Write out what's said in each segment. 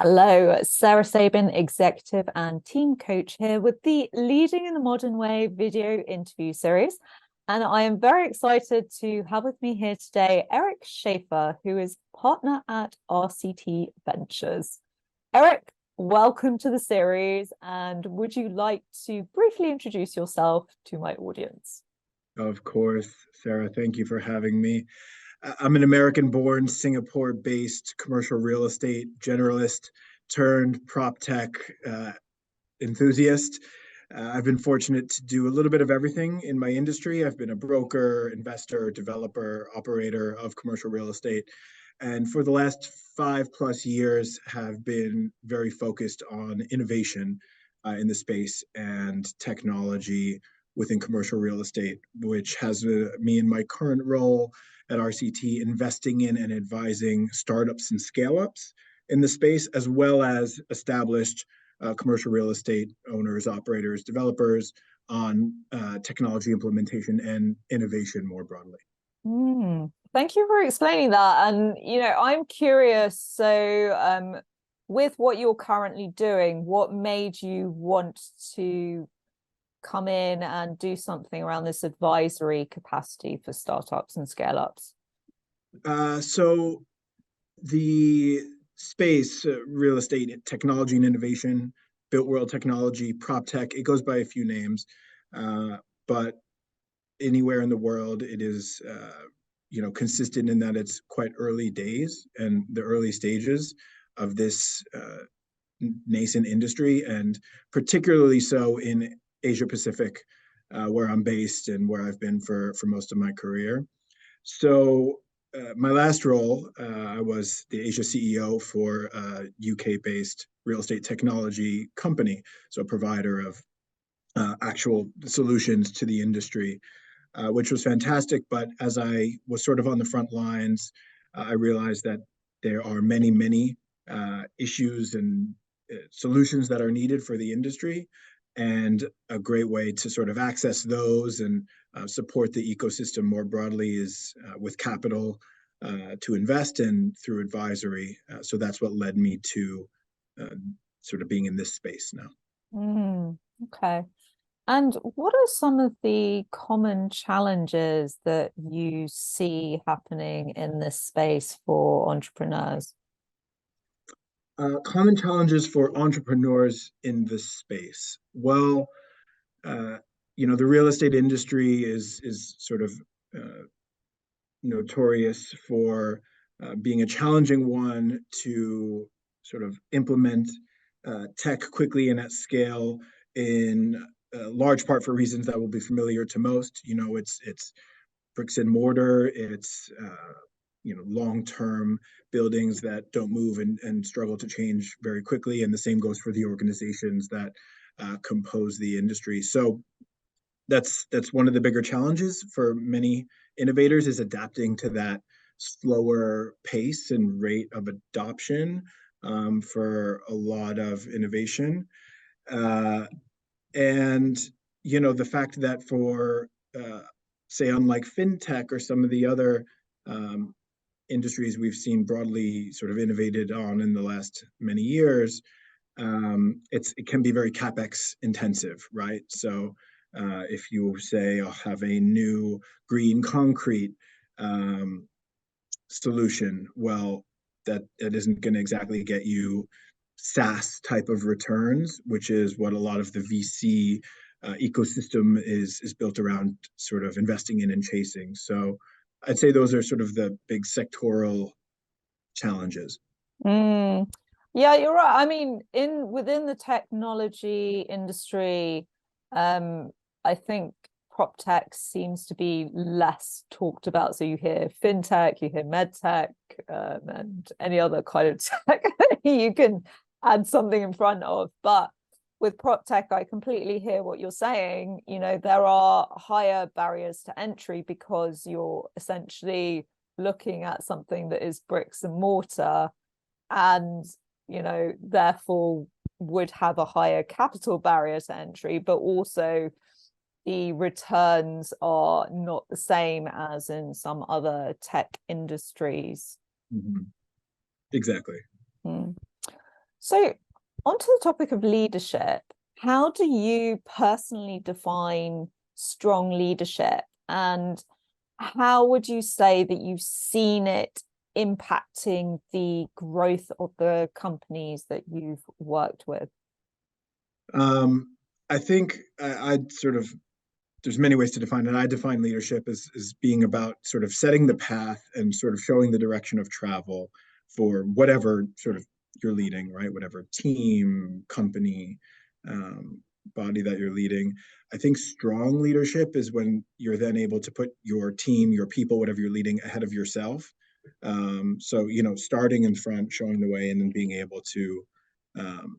Hello, Sarah Sabin, executive and team coach here with the Leading in the Modern Way video interview series. And I am very excited to have with me here today Eric Schaffer, who is partner at RCT Ventures. Eric, welcome to the series. And would you like to briefly introduce yourself to my audience? Of course, Sarah, thank you for having me. I'm an American-born, Singapore-based commercial real estate generalist turned prop tech enthusiast. I've been fortunate to do a little bit of everything in my industry. I've been a broker, investor, developer, operator of commercial real estate. And for the last 5+ years have been very focused on innovation in the space and technology within commercial real estate, which has me in my current role at RCT investing in and advising startups and scale-ups in the space, as well as established commercial real estate owners, operators, developers on technology implementation and innovation more broadly. Thank you for explaining that. And, I'm curious. With what you're currently doing, what made you want to come in and do something around this advisory capacity for startups and scale-ups? So the space, real estate, technology and innovation, built world technology, prop tech, it goes by a few names, but anywhere in the world, it is, consistent in that it's quite early days and the early stages of this nascent industry, and particularly so in Asia Pacific, where I'm based and where I've been for most of my career. So my last role, I was the Asia CEO for a UK-based real estate technology company, so a provider of actual solutions to the industry, which was fantastic. But as I was sort of on the front lines, I realized that there are many issues and solutions that are needed for the industry. And a great way to sort of access those and support the ecosystem more broadly is with capital to invest and through advisory. So that's what led me to sort of being in this space now. Okay. And what are some of the common challenges that you see happening in this space for entrepreneurs? Common challenges for entrepreneurs in this space. Well, the real estate industry is sort of notorious for being a challenging one to sort of implement tech quickly and at scale, in large part for reasons that will be familiar to most. It's bricks and mortar, it's long-term buildings that don't move and struggle to change very quickly, and the same goes for the organizations that compose the industry. So that's one of the bigger challenges for many innovators, is adapting to that slower pace and rate of adoption for a lot of innovation. And the fact that for say, unlike fintech or some of the other industries we've seen broadly sort of innovated on in the last many years, it can be very capex intensive, right? So if you say, I'll have a new green concrete solution, well, that isn't going to exactly get you SaaS type of returns, which is what a lot of the VC ecosystem is built around, sort of investing in and chasing. So I'd say those are sort of the big sectoral challenges. Yeah, you're right. I mean, within the technology industry, I think prop tech seems to be less talked about. So you hear fintech, you hear med tech, and any other kind of tech you can add something in front of. But with prop tech, I completely hear what you're saying. There are higher barriers to entry because you're essentially looking at something that is bricks and mortar, and therefore would have a higher capital barrier to entry, but also the returns are not the same as in some other tech industries. Mm-hmm. Exactly. So, onto the topic of leadership, how do you personally define strong leadership? And how would you say that you've seen it impacting the growth of the companies that you've worked with? I think I'd sort of there's many ways to define it. I define leadership as being about sort of setting the path and sort of showing the direction of travel for whatever sort of you're leading, right? Whatever team, company, um, body that you're leading. I think strong leadership is when you're then able to put your team, your people, whatever you're leading, ahead of yourself. So, starting in front, showing the way, and then being able to um,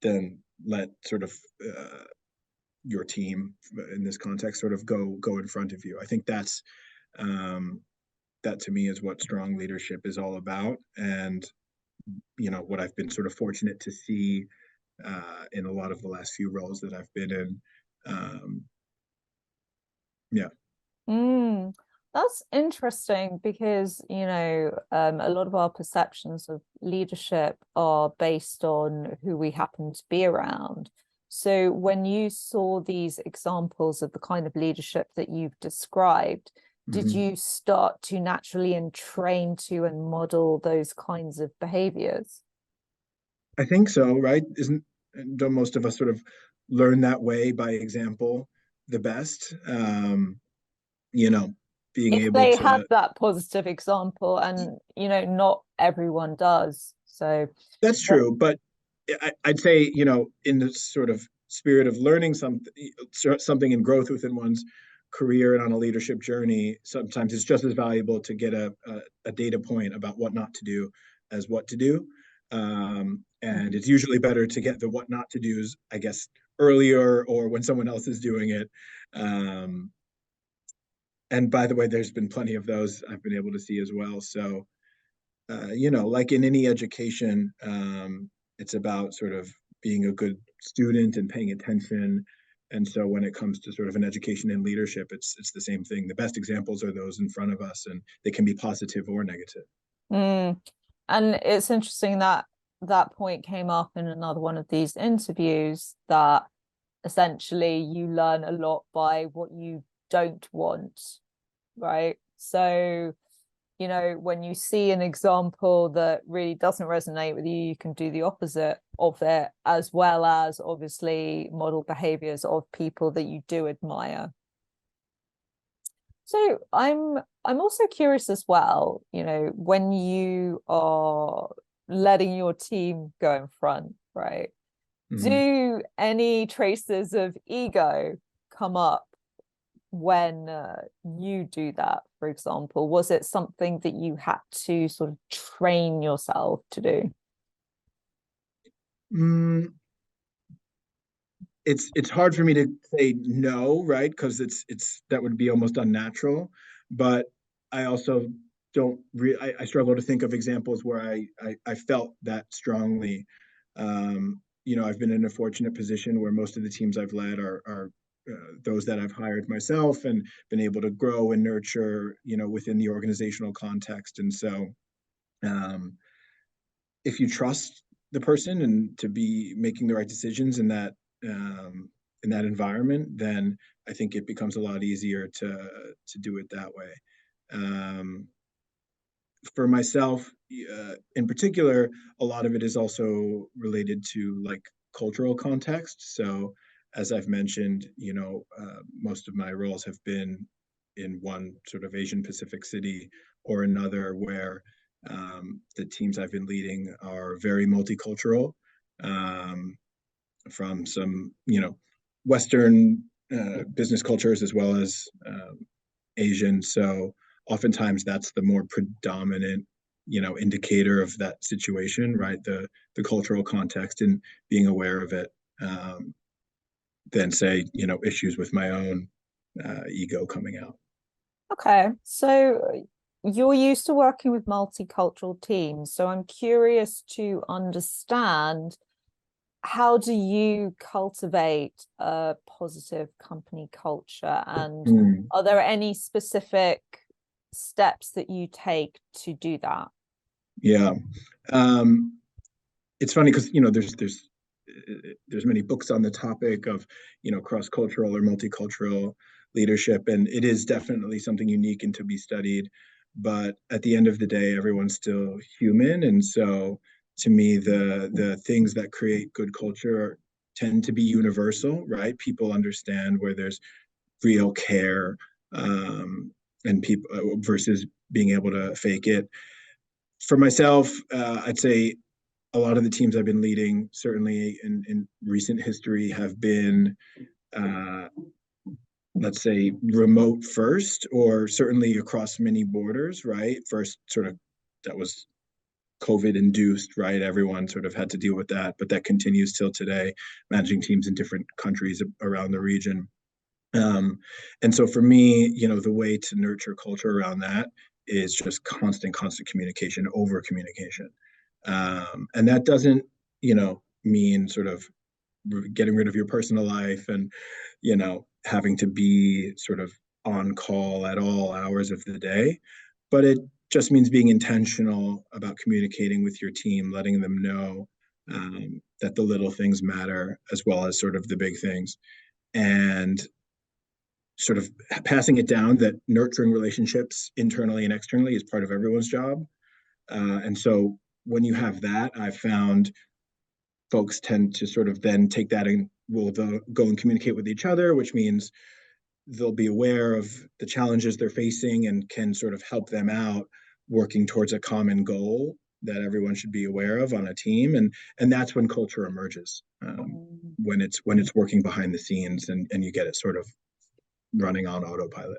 then let sort of your team in this context sort of go in front of you. I think um, that to me is what strong leadership is all about, and what I've been sort of fortunate to see in a lot of the last few roles that I've been in. Um, yeah. Mm, that's interesting because, a lot of our perceptions of leadership are based on who we happen to be around. So when you saw these examples of the kind of leadership that you've described, did Mm-hmm. you start to naturally and train to and model those kinds of behaviors? I think so, right? Don't most of us sort of learn that way by example the best? You know, being If able they had to. that positive example, and not everyone does. So, That's but true, but I'd say, in the sort of spirit of learning something and growth within one's career and on a leadership journey, sometimes it's just as valuable to get a data point about what not to do as what to do. And it's usually better to get the what not to do's, I guess, earlier or when someone else is doing it. Um, and by the way, there's been plenty of those I've been able to see as well. So like in any education, it's about sort of being a good student and paying attention. And so when it comes to sort of an education and leadership, it's the same thing. The best examples are those in front of us, and they can be positive or negative. mm, and it's interesting that that point came up in another one of these interviews, that essentially you learn a lot by what you don't want, right? So, when you see an example that really doesn't resonate with you, you can do the opposite of it, as well as obviously model behaviors of people that you do admire. So I'm also curious as well, when you are letting your team go in front, right? Mhm. Do any traces of ego come up when you do that, for example? Was it something that you had to sort of train yourself to do? Mm, it's hard for me to say no, right? Because it's that would be almost unnatural. But I also don't I struggle to think of examples where I felt that strongly. I've been in a fortunate position where most of the teams I've led are those that I've hired myself and been able to grow and nurture, within the organizational context. And so, um, if you trust the person and to be making the right decisions um, in that environment, then I think it becomes a lot easier to do it that way. Um, for myself, in particular, a lot of it is also related to like cultural context. So, as I've mentioned, most of my roles have been in one sort of Asian Pacific city or another where the teams I've been leading are very multicultural, um, from some, Western business cultures as well as Asian. So oftentimes that's the more predominant, indicator of that situation, right? The cultural context and being aware of it, um, than say, issues with my own ego coming out. Okay, so you're used to working with multicultural teams, so I'm curious to understand, how do you cultivate a positive company culture? And Mm, are there any specific steps that you take to do that? yeah. Um, it's funny because there's many books on the topic of cross-cultural or multicultural leadership, and it is definitely something unique and to be studied. But at the end of the day, everyone's still human, and so to me, the things that create good culture tend to be universal, right? People understand where there's real care, and people versus being able to fake it. For myself, I'd say a lot of the teams I've been leading, certainly in recent history, have been, uh, let's say, remote first, or certainly across many borders, right? First, sort of, that was COVID induced, right? Everyone sort of had to deal with that, but that continues till today, managing teams in different countries around the region. Um, and so for me, the way to nurture culture around that is just constant communication, over communication. And that doesn't, mean sort of getting rid of your personal life and, having to be sort of on call at all hours of the day. But it just means being intentional about communicating with your team, letting them know that the little things matter as well as sort of the big things. And sort of passing it down that nurturing relationships internally and externally is part of everyone's job. And so when you have that, I've found folks tend to sort of then take that and will go and communicate with each other, which means they'll be aware of the challenges they're facing and can sort of help them out working towards a common goal that everyone should be aware of on a team. And that's when culture emerges, when it's working behind the scenes, and you get it sort of running on autopilot.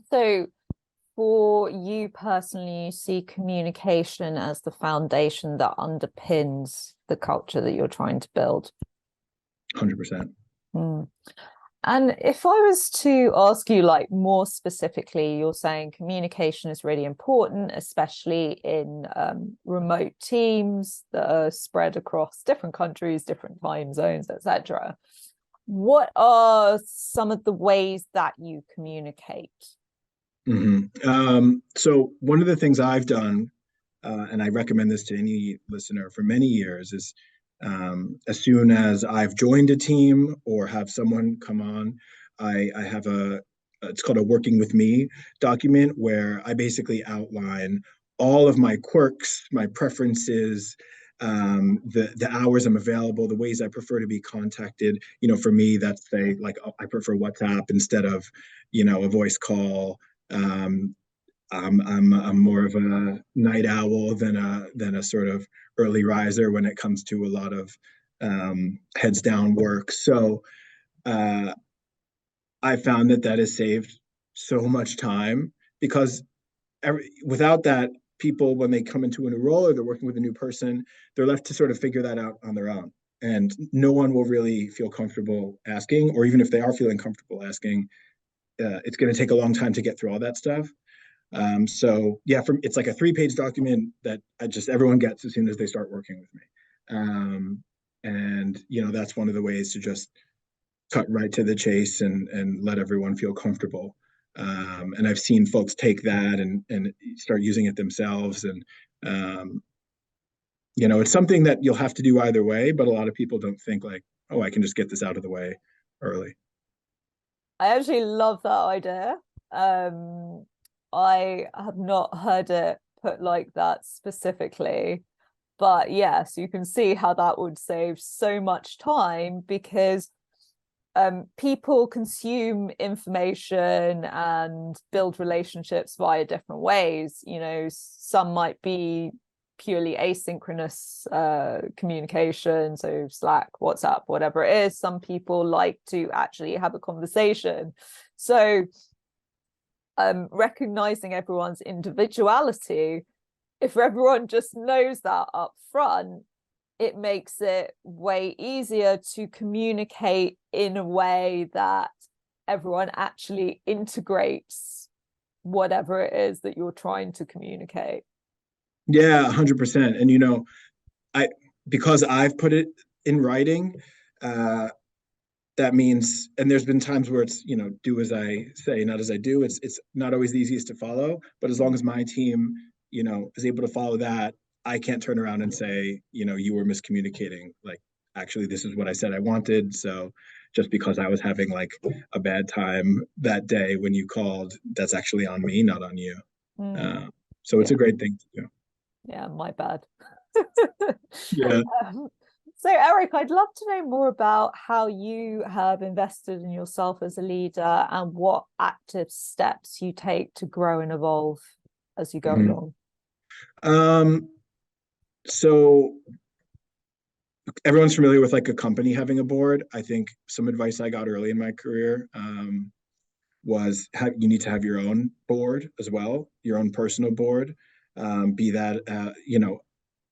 So for you personally, you see communication as the foundation that underpins the culture that you're trying to build. 100%. Mm. And if I was to ask you, like, more specifically, you're saying communication is really important, especially in remote teams that are spread across different countries, different time zones, etc. What are some of the ways that you communicate? So one of the things I've done, and I recommend this to any listener for many years, is as soon as I've joined a team or have someone come on, I have it's called a working with me document where I basically outline all of my quirks, my preferences, the hours I'm available, the ways I prefer to be contacted. For me, that's say like I prefer WhatsApp instead of, a voice call. Um, I'm more of a night owl than a sort of early riser when it comes to a lot of heads down work. So uh, I found that has saved so much time because without that, people, when they come into a new role or they're working with a new person, they're left to sort of figure that out on their own. And no one will really feel comfortable asking, or even if they are feeling comfortable asking, it's going to take a long time to get through all that stuff. So yeah, it's like a 3-page document that everyone gets as soon as they start working with me. And that's one of the ways to just cut right to the chase and let everyone feel comfortable. And I've seen folks take that and start using it themselves. And um, it's something that you'll have to do either way, but a lot of people don't think like, oh, I can just get this out of the way early. I actually love that idea. Um, I have not heard it put like that specifically, but yes, you can see how that would save so much time because people consume information and build relationships via different ways. Some might be purely asynchronous communication, so Slack, WhatsApp, whatever it is. Some people like to actually have a conversation. So recognizing everyone's individuality, if everyone just knows that up front, it makes it way easier to communicate in a way that everyone actually integrates whatever it is that you're trying to communicate. Yeah, 100%. And I because I've put it in writing, uh, that means, and there's been times where it's do as I say, not as I do. It's not always the easiest to follow, but as long as my team is able to follow that, I can't turn around and say, you were miscommunicating. Like, actually, this is what I said I wanted. So just because I was having like a bad time that day when you called, that's actually on me, not on you. Mm, Uh, so it's yeah, a great thing to do. yeah, my bad. Yeah. Um, so, Eric, I'd love to know more about how you have invested in yourself as a leader and what active steps you take to grow and evolve as you go Mhm. along. Um, so everyone's familiar with like a company having a board. I think some advice I got early in my career was you need to have your own board as well, your own personal board. Be that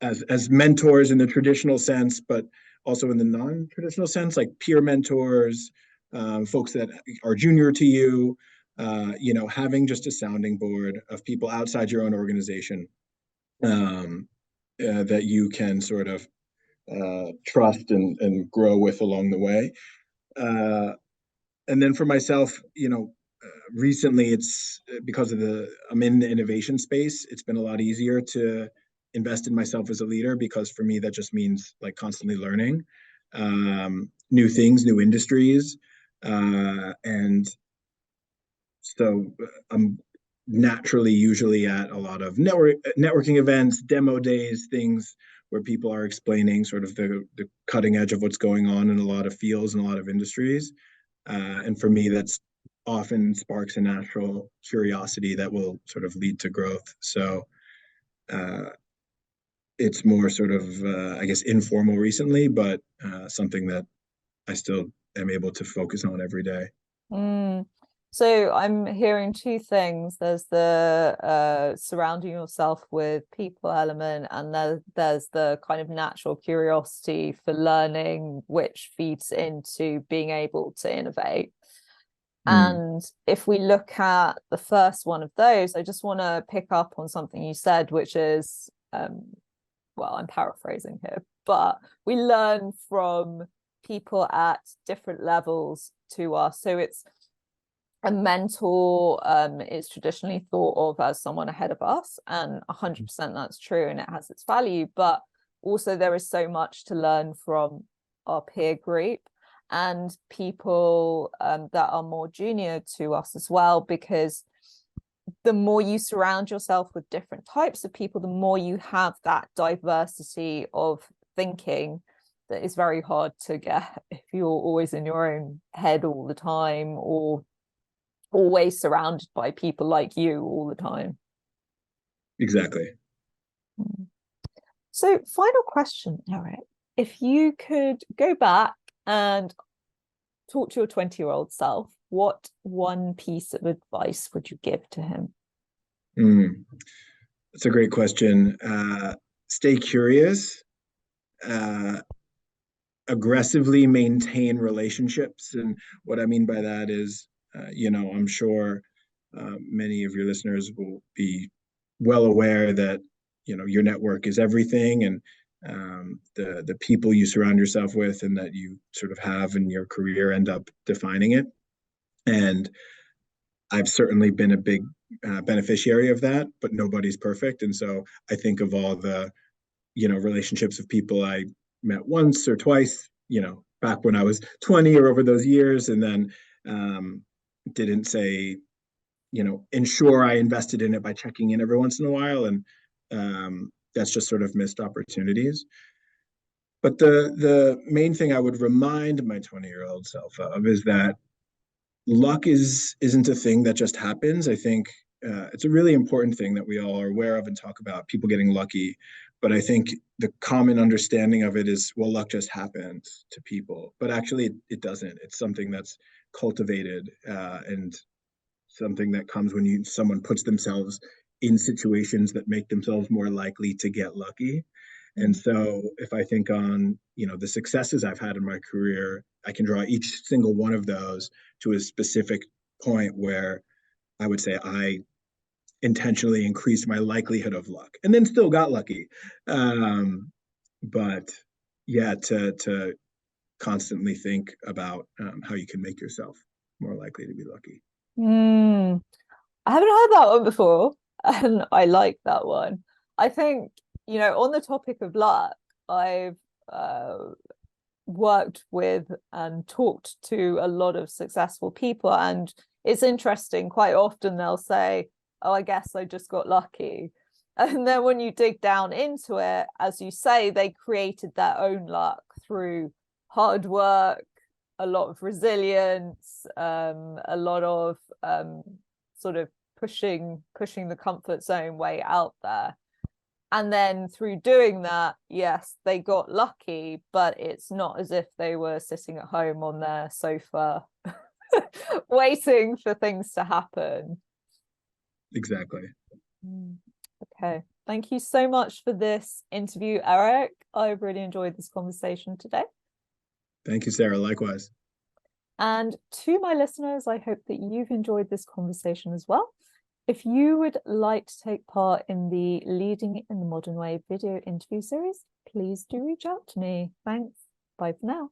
as mentors in the traditional sense, but also in the non-traditional sense, like peer mentors, folks that are junior to you. Having just a sounding board of people outside your own organization that you can sort of trust and grow with along the way. Uh, and then for myself, recently it's because I'm in the innovation space. It's been a lot easier to invest in myself as a leader because for me that just means like constantly learning new things, new industries, and so I'm naturally usually at a lot of networking events, demo days, things where people are explaining sort of the cutting edge of what's going on in a lot of fields and a lot of industries. And for me, that's often sparks a natural curiosity that will sort of lead to growth. So uh, it's more sort of, I guess, informal recently, but something that I still am able to focus on every day. Mm. So I'm hearing two things. There's the surrounding yourself with people element, and there's the kind of natural curiosity for learning, which feeds into being able to innovate. Mm. And if we look at the first one of those, I just want to pick up on something you said, which is, well, I'm paraphrasing here, but we learn from people at different levels to us. So it's a mentor is traditionally thought of as someone ahead of us, and 100% that's true and it has its value, but also there is so much to learn from our peer group and people that are more junior to us as well, because the more you surround yourself with different types of people, the more you have that diversity of thinking that is very hard to get if you're always in your own head all the time or always surrounded by people like you all the time. Exactly. So, final question, Eric. If you could go back and talk to your 20-year-old self, what one piece of advice would you give to him? Mm. That's a great question. Stay curious, uh, aggressively maintain relationships. And what I mean by that is, I'm sure many of your listeners will be well aware that, your network is everything and the people you surround yourself with and that you sort of have in your career end up defining it. And I've certainly been a big beneficiary of that, but nobody's perfect. And so I think of all the relationships of people I met once or twice, back when I was 20 or over those years, and then didn't say, ensure I invested in it by checking in every once in a while. And that's just sort of missed opportunities. But the main thing I would remind my 20-year-old self of is that luck isn't a thing that just happens. I think it's a really important thing that we all are aware of and talk about people getting lucky. But I think the common understanding of it is, well, luck just happens to people. But actually, it doesn't. It's something that's cultivated and something that comes when someone puts themselves in situations that make themselves more likely to get lucky. And so if I think on, the successes I've had in my career, I can draw each single one of those to a specific point where I would say I intentionally increased my likelihood of luck and then still got lucky. But yeah, to constantly think about how you can make yourself more likely to be lucky. I haven't heard that one before, and I like that one. I think you know, on the topic of luck, I've worked with and talked to a lot of successful people, and it's interesting, quite often they'll say, oh, I guess I just got lucky. And then when you dig down into it, as you say, they created their own luck through hard work, a lot of resilience, a lot of sort of pushing the comfort zone way out there. And then through doing that, yes, they got lucky, but it's not as if they were sitting at home on their sofa waiting for things to happen. Exactly. Okay. Thank you so much for this interview, Eric. I've really enjoyed this conversation today. Thank you, Sarah. Likewise. And to my listeners, I hope that you've enjoyed this conversation as well. If you would like to take part in the Leading in the Modern Way video interview series, please do reach out to me. Thanks. Bye for now.